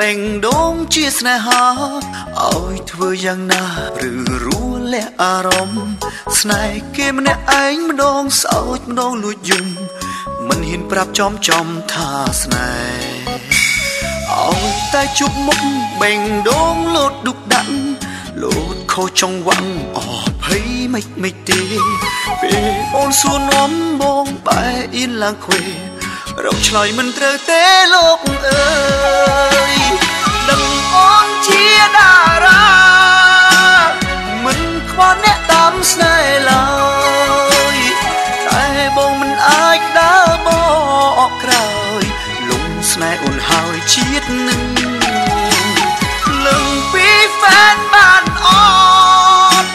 บ่งดงជាស្នេហាឲ្យធ្វើយ៉ាងណាឬរួលះអារម្មណ៍ស្នេហ៍គេម្នាក់ឯងម្ដងសោចម្ដងលួចយំមិនហ៊ានប្រាប់ចំថាស្នេហ៍ឲ្យតែជប់មុខบ่ងដងលោតឌុកដាក់លោតខុសចង្វាក់អភ័យមិនទេពេលអូនសួរនាំបងបែអៀនឡើងខ្វេរកឆ្លើយមិនត្រូវទេលោកអើយដឹងអូនជាតារាមិនខ្វល់អ្នកតាមស្នេហ៍ឡើយតែបងមិនអាចដើរបកក្រោយលំស្នេហ៍អូនហើយជាតិនឹងលឹងពីហ្វេនបានអត់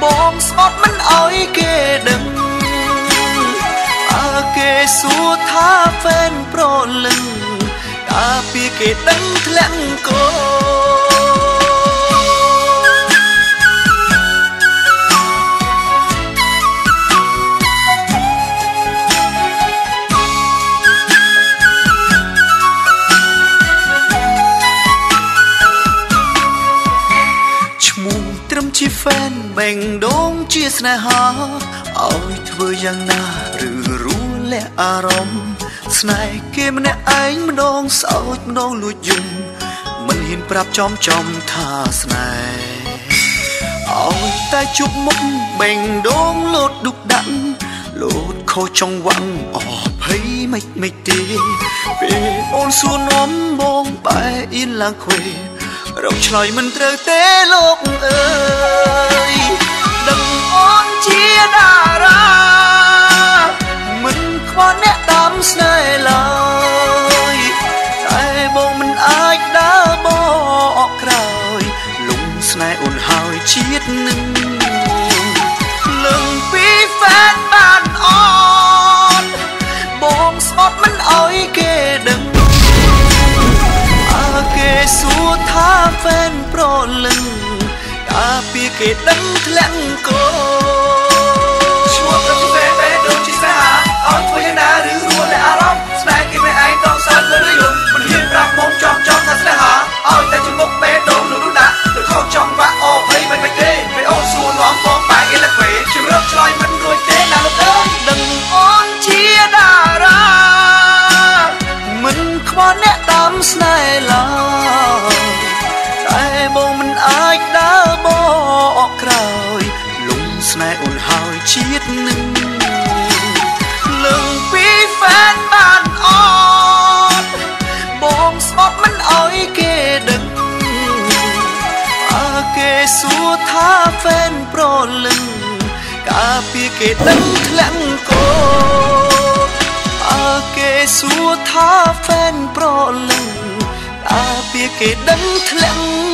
បងស្អត់មិនអោយគេដឹងគេសួរថាហ្វេនប្រលឹងកាពីគេដឹងធ្លាក់កោឈ្មោះត្រឹមជាហ្វេនបែងដងជាស្នេហាឲ្យធ្វើយ៉ាងណាឬលះអារម្មណ៍ស្នេហ៍គេម្នាក់ឯងម្ដងសោចម្ដងលួចយំមិនហ៊ានប្រាប់ចំថាស្នេហ៍ឲ្យតែជប់មុខបែងដងលោតឌុកដាក់លោតខុសចង្វាក់អភ័យមិនទេពេលអូនសួរនាំបងបែអៀនឡើងខ្វេរកឆ្លើយមិនត្រូវទេលោកអើយដឹងអូនជាតារាមិនខ្វល់អ្នកតាមស្នេហ៍ឡើយតែបងមិនអាចដើរបកក្រោយលំស្នេហ៍អូនហើយជាតិនឹងលឹងពីហ្វេនបានអត់បងស្អត់មិនអោយគេដឹងគេសួរថាហ្វេនប្រលឹងកាពីគេដឹងធ្លាក់កោឈ្មោះទៅហ្វេនបែដងជាស្នេហាឲ្យធ្វើយ៉ាងណាឬរួលអារម្មណ៍ស្នេហ៍គេមិនឯងដងសើចលឺយំមិនហ៊ានប្រាប់មុំចំថាស្នេហាឲ្យតែជំមុខបេដងលូដាក់ឬខុសចង់បាក់អភ័យមិនទេពេលអូនសួរនាំបងបែកអីលក្ខេជម្រកឆ្លើយមិនរួចទេណាលោកអើយដឹងអូនជាតារាមិនខ្វល់អ្នកតាមស្នេហ៍ឡើយតែបងមិនអាចដើរបកក្រោយលំស្នេហ៍អូនហើយជាតិនឹងលឹងពីហ្វេនបានអត់បងស្អត់មិនអោយគេដឹងគេសួរថាហ្វេនប្រលឹងកាពីគេដឹងធ្លាក់កោគេសួរថាហ្វេនប្រលឹងកាពីគេដឹងធ្លាក់